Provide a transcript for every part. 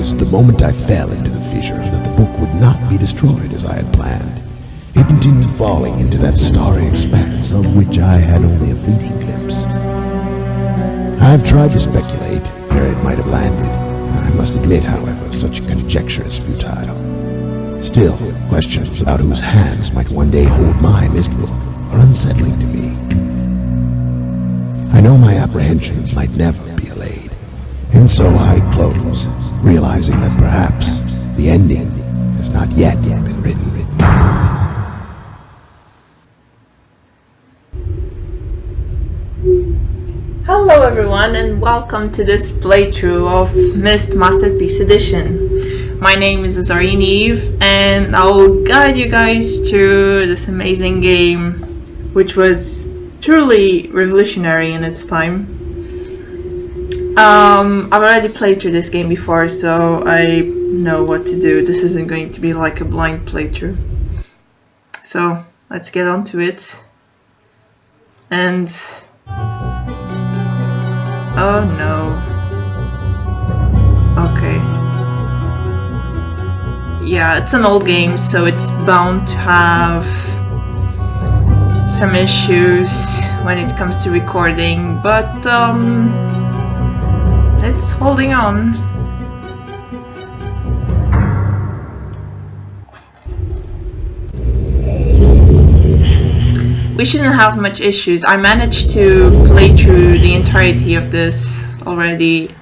was the moment I fell into the fissure that the book would not be destroyed as I had planned. It continued falling into that starry expanse of which I had only a fleeting glimpse. I've tried to speculate where it might have landed. I must admit, however, such conjecture is futile. Still, questions about whose hands might one day hold my Myst book are unsettling to me. I know my apprehensions might never be allayed, and so I close, realizing that perhaps the ending has not yet been written. Hello everyone, and welcome to this playthrough of Myst Masterpiece Edition. My name is Eve, and I'll guide you guys through this amazing game, which was truly revolutionary in its time. I've already played through this game before, so I know what to do. This isn't going to be like a blind playthrough. So let's get on to it. And oh no. Okay. Yeah, it's an old game, so it's bound to have some issues when it comes to recording, but it's holding on. We shouldn't have much issues. I managed to play through the entirety of this already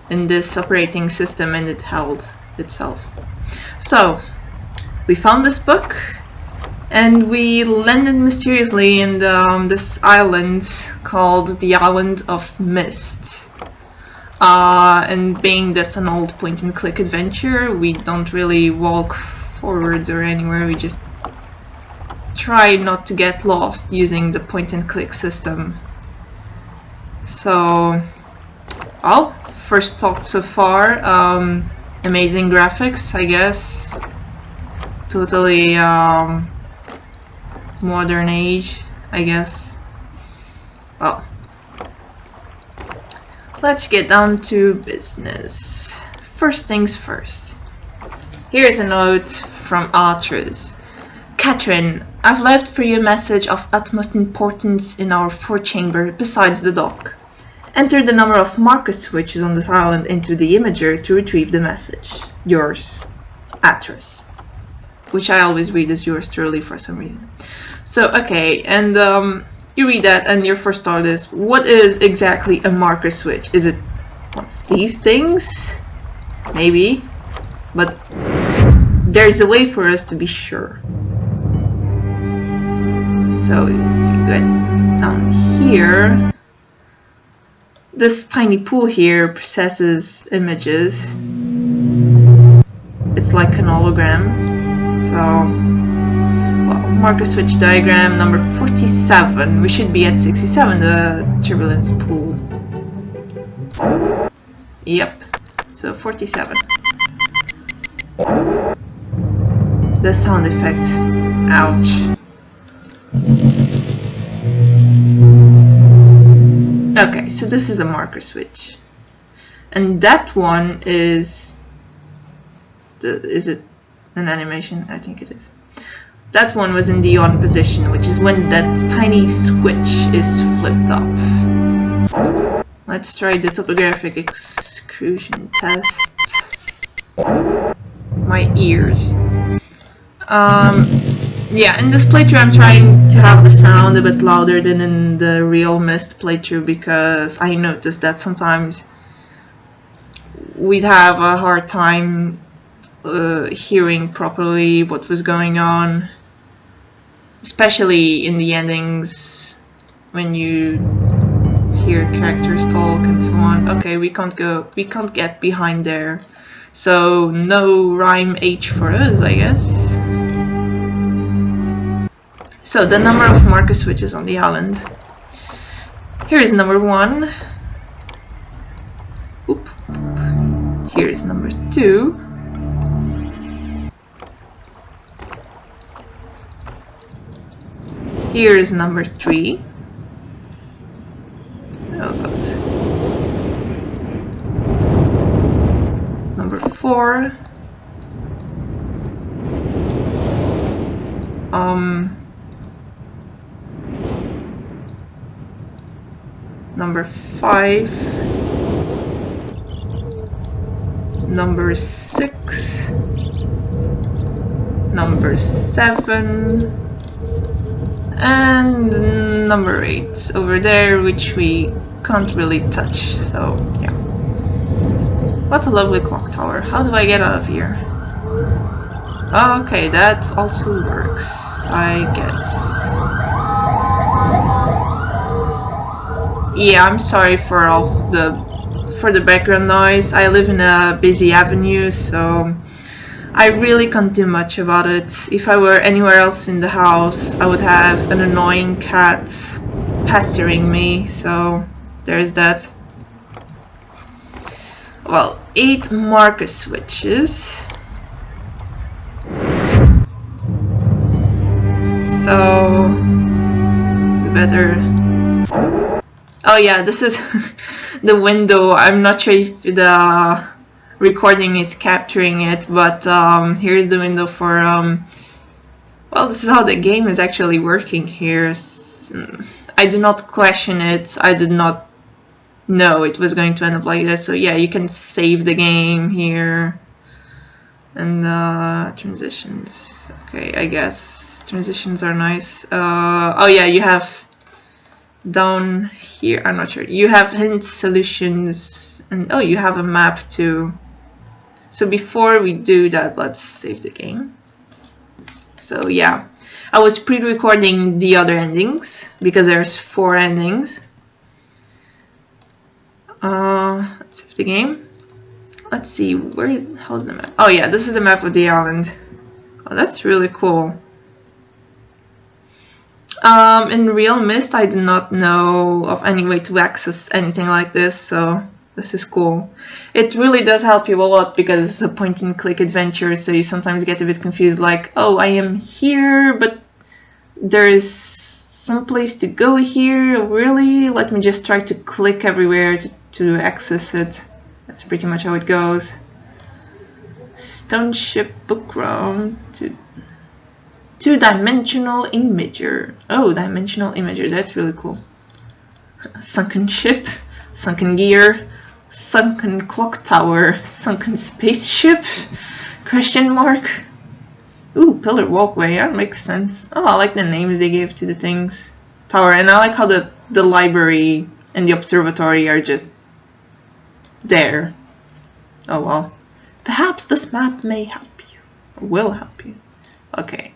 in this operating system, and it held itself. So, we found this book, and we landed mysteriously in this island called the Island of Myst. And being this an old point-and-click adventure, we don't really walk forwards or anywhere, we just try not to get lost using the point-and-click system. So, well, first thought so far, amazing graphics, I guess. Totally modern age, I guess. Well, let's get down to business. First things first. Here's a note from Arthurs. Catherine, I've left for you a message of utmost importance in our forechamber besides the dock. Enter the number of marker switches on this island into the imager to retrieve the message. Yours, Arthurs. Which I always read as yours truly for some reason. So, okay, and you read that and your first thought is, what is exactly a marker switch? Is it one of these things? Maybe. But there's a way for us to be sure. So if you get down here, this tiny pool here processes images. It's like an hologram. So, well, marker switch diagram number 47. We should be at 67, the turbulence pool. Yep, so 47. The sound effects. Ouch. Okay, so this is a marker switch, and that one is it an animation? I think it is. That one was in the on position, which is when that tiny switch is flipped up. Let's try the topographic exclusion test. My ears. Yeah, in this playthrough I'm trying to have the sound a bit louder than in the real Myst playthrough, because I noticed that sometimes we'd have a hard time hearing properly what was going on, especially in the endings when you hear characters talk and so on. Okay, we can't get behind there, so no rhyme H for us, I guess. So the number of marker switches on the island. Here is number 1. Oop. Here is number 2. Here is number 3. Oh god. Number number 5, number 6, number 7, and number 8 over there, which we can't really touch, so yeah. What a lovely clock tower. How do I get out of here? Okay, that also works, I guess. Yeah, I'm sorry for all the background noise. I live in a busy avenue, so I really can't do much about it. If I were anywhere else in the house, I would have an annoying cat pestering me, so there's that. Well, 8 marker switches. So we better. Oh yeah, this is the window. I'm not sure if the recording is capturing it, but here's the window for well, this is how the game is actually working here. I do not question it. I did not know it was going to end up like this. So yeah, you can save the game here. And transitions. Okay, I guess transitions are nice. Oh yeah, you have down here, I'm not sure, you have hint solutions, and oh, you have a map too. So before we do that, let's save the game. So yeah, I was pre-recording the other endings because there's 4 endings. Let's save the game. Let's see, how's the map? Oh yeah, this is the map of the island. Oh, that's really cool. In real Myst, I do not know of any way to access anything like this, so this is cool. It really does help you a lot because it's a point-and-click adventure, so you sometimes get a bit confused, like, oh, I am here, but there's some place to go here, really? Let me just try to click everywhere to access it. That's pretty much how it goes. Stone ship book round to two-dimensional imager. Oh, dimensional imager, that's really cool. Sunken ship, sunken gear, sunken clock tower, sunken spaceship, question mark. Ooh, pillar walkway, that makes sense. Oh, I like the names they gave to the things. Tower, and I like how the library and the observatory are just there. Oh well. Perhaps this map may help you, or will help you. Okay.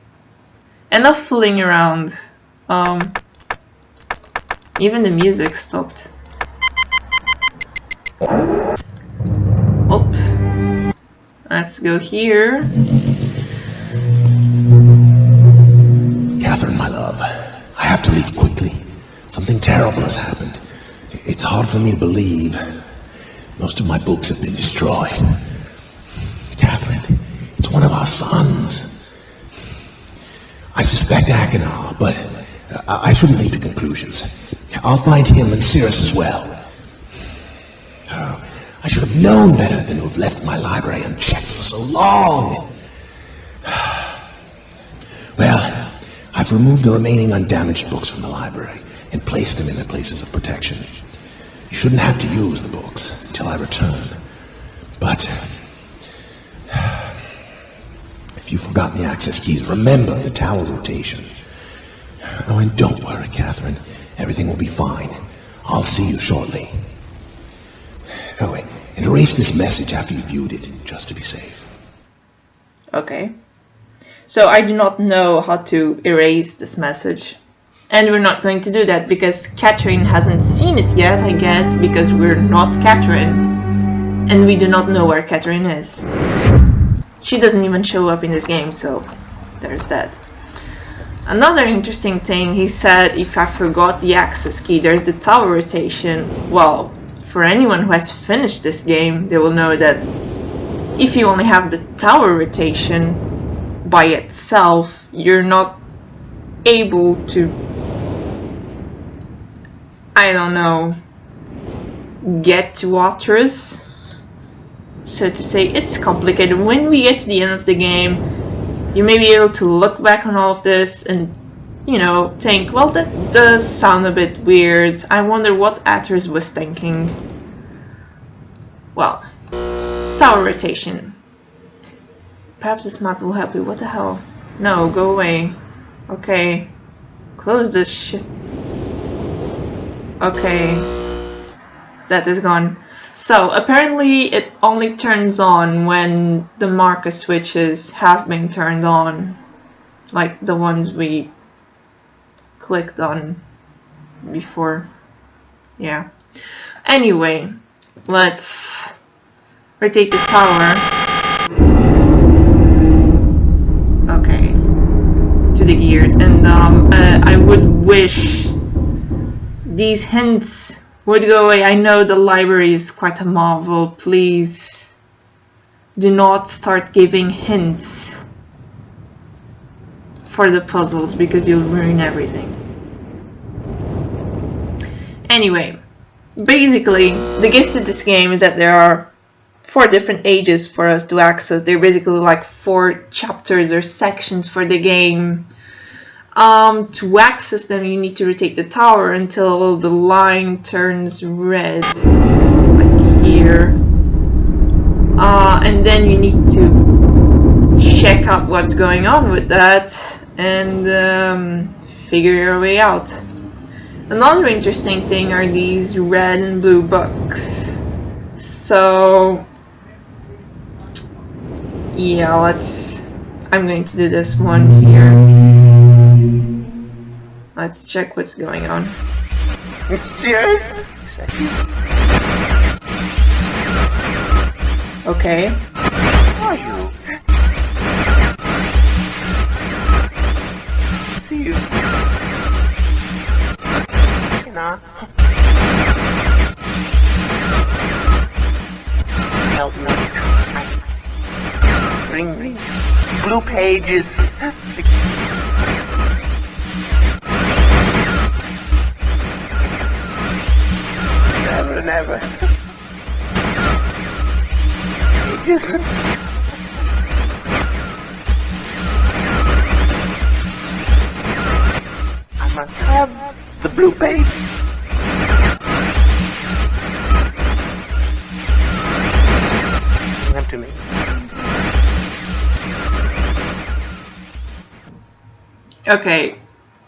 Enough fooling around. Even the music stopped. Oops. Let's go here. Catherine, my love, I have to leave quickly. Something terrible has happened. It's hard for me to believe. Most of my books have been destroyed. Catherine, it's one of our sons. I suspect Akinar, but I shouldn't leap to conclusions. I'll find him and Cirrus as well. Oh, I should have known better than to have left my library unchecked for so long. Well, I've removed the remaining undamaged books from the library and placed them in their places of protection. You shouldn't have to use the books until I return. But if you've forgotten the access keys, remember the tower rotation. Oh, and don't worry, Catherine. Everything will be fine. I'll see you shortly. Oh, wait, and erase this message after you viewed it, just to be safe. Okay. So I do not know how to erase this message. And we're not going to do that because Catherine hasn't seen it yet, I guess, because we're not Catherine. And we do not know where Catherine is. She doesn't even show up in this game, so there's that. Another interesting thing, he said if I forgot the access key, there's the tower rotation. Well, for anyone who has finished this game, they will know that if you only have the tower rotation by itself, you're not able to, I don't know, get to Atlas. So to say, it's complicated. When we get to the end of the game, you may be able to look back on all of this and you know, think, well, that does sound a bit weird. I wonder what Athers was thinking. Well, tower rotation. Perhaps this map will help you. What the hell? No, go away. Okay. Close this shit. Okay. That is gone. So, apparently it only turns on when the marker switches have been turned on. Like the ones we clicked on before. Yeah. Anyway, let's rotate the tower. Okay. To the gears. And I would wish these hints would go away. I know the library is quite a marvel. Please do not start giving hints for the puzzles because you'll ruin everything. Anyway, basically the gist of this game is that there are 4 different ages for us to access. They're basically like 4 chapters or sections for the game. To access them, you need to rotate the tower until the line turns red, like here. And then you need to check out what's going on with that and figure your way out. Another interesting thing are these red and blue books. So yeah, I'm going to do this one here. Let's check what's going on. Serious? Okay. Who are you? See you. You know. Help me. Bring blue pages. Never. Pages. I must have the blue page. Bring them to me. Okay,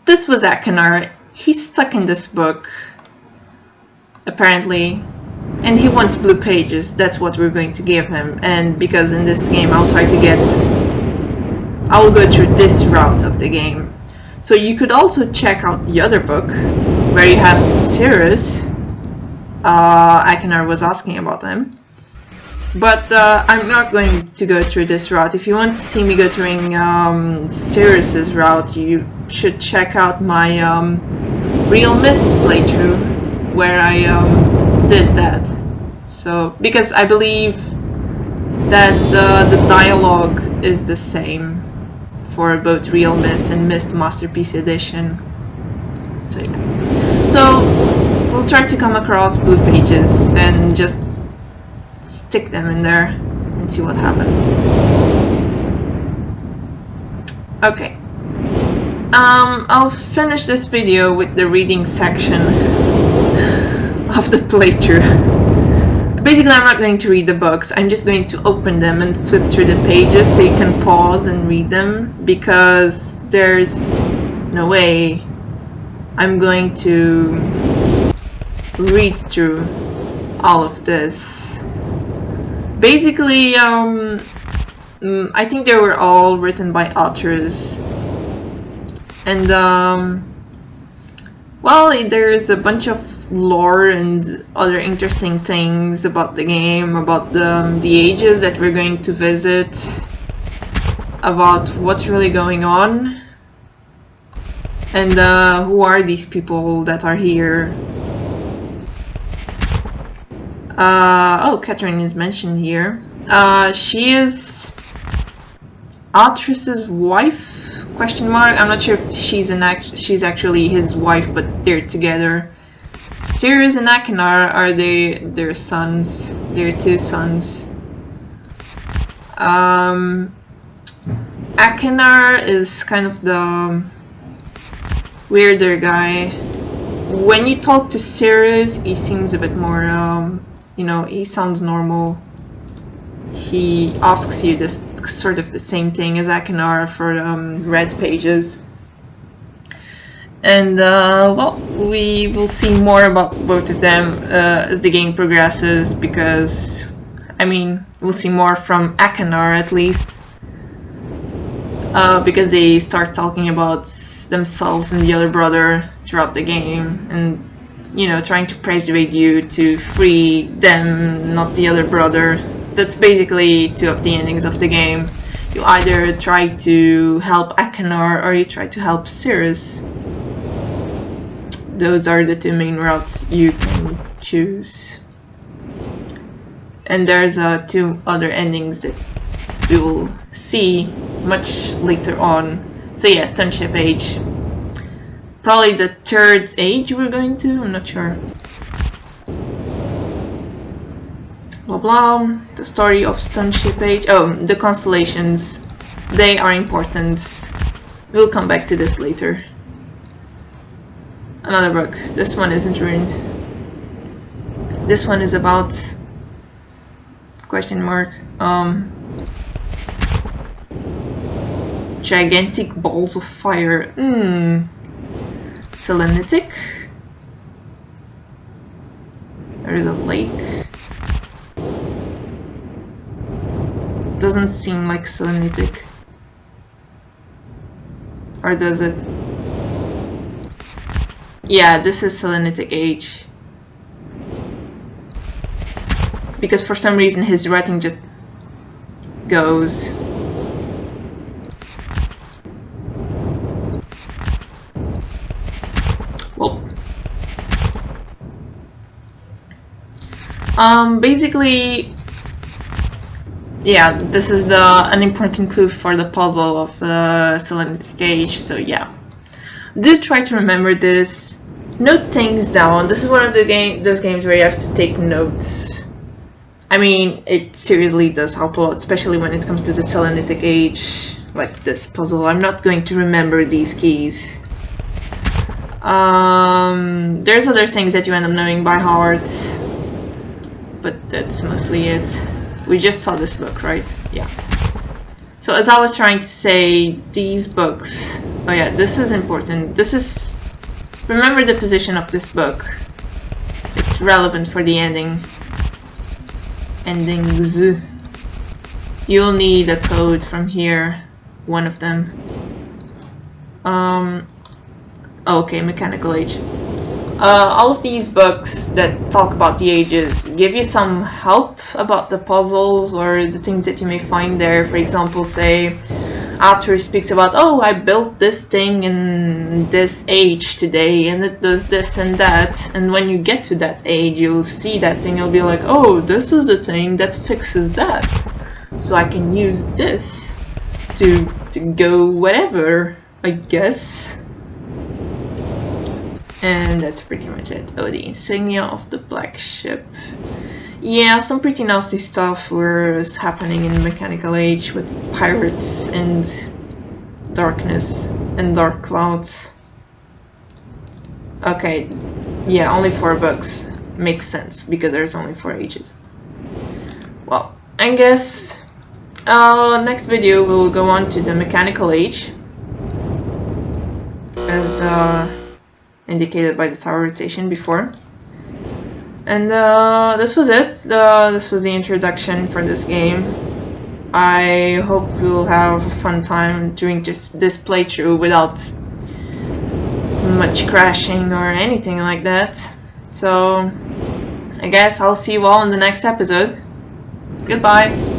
this was Akinar. He's stuck in this book, apparently, and he wants blue pages. That's what we're going to give him. And because in this game I'll go through this route of the game. So you could also check out the other book where you have Sirius. Akinar was asking about him. But I'm not going to go through this route. If you want to see me go through Sirius's route, you should check out my Real Myst playthrough, where I did that. So, because I believe that the dialogue is the same for both Real Myst and Myst Masterpiece Edition. So yeah. So we'll try to come across blue pages and just stick them in there and see what happens. Okay. I'll finish this video with the reading section of the playthrough. Basically, I'm not going to read the books. I'm just going to open them and flip through the pages so you can pause and read them, because there's no way I'm going to read through all of this. Basically, I think they were all written by authors. And, well, there's a bunch of lore and other interesting things about the game, about the ages that we're going to visit, about what's really going on, and who are these people that are here. Oh, Catherine is mentioned here. She is Atris's wife? Question mark. I'm not sure if she's actually his wife, but they're together. Sirius and Akinar are their sons. Their 2 sons. Akinar is kind of the weirder guy. When you talk to Sirius, he seems a bit more, you know, he sounds normal. He asks you this sort of the same thing as Akinar for red pages. And well, we will see more about both of them as the game progresses, because I mean, we'll see more from Akinar at least, because they start talking about themselves and the other brother throughout the game, and you know, trying to persuade you to free them, not the other brother. That's basically two of the endings of the game. You either try to help Akinar or you try to help Sirius. Those are the two main routes you can choose. And there's two other endings that we will see much later on. So yeah, Stoneship Age. Probably the third age we're going to, I'm not sure. Blah blah. The story of Stoneship Age. Oh, the constellations. They are important. We'll come back to this later. Another book. This one isn't ruined. This one is about question mark. Gigantic balls of fire. Selenitic. There is a lake. Doesn't seem like selenitic. Or does it? Yeah, this is Selenitic Age. Because for some reason his writing just goes. Well, basically, yeah, this is an important clue for the puzzle of the Selenitic Age. So yeah, do try to remember this. Note things down. This is one of those games where you have to take notes. I mean, it seriously does help a lot, especially when it comes to the Selenitic Age, like this puzzle. I'm not going to remember these keys. There's other things that you end up knowing by heart, but that's mostly it. We just saw this book, right? Yeah. So as I was trying to say, these books. Oh yeah, this is important. This is. Remember the position of this book. It's relevant for the endings. You'll need a code from here. One of them. Okay, Mechanical Age. All of these books that talk about the ages give you some help about the puzzles or the things that you may find there. For example, say Arthur speaks about, oh, I built this thing in this age today and it does this and that, and when you get to that age you'll see that thing, you'll be like, oh, this is the thing that fixes that, so I can use this to go whatever, I guess. And that's pretty much it. Oh, the insignia of the black ship. Yeah, some pretty nasty stuff was happening in Mechanical Age with pirates and darkness and dark clouds. Okay, yeah, only 4 books. Makes sense, because there's only 4 ages. Well, I guess next video we'll go on to the Mechanical Age, as indicated by the tower rotation before. And this was it. This was the introduction for this game. I hope you'll have a fun time doing just this playthrough without much crashing or anything like that. So I guess I'll see you all in the next episode. Goodbye.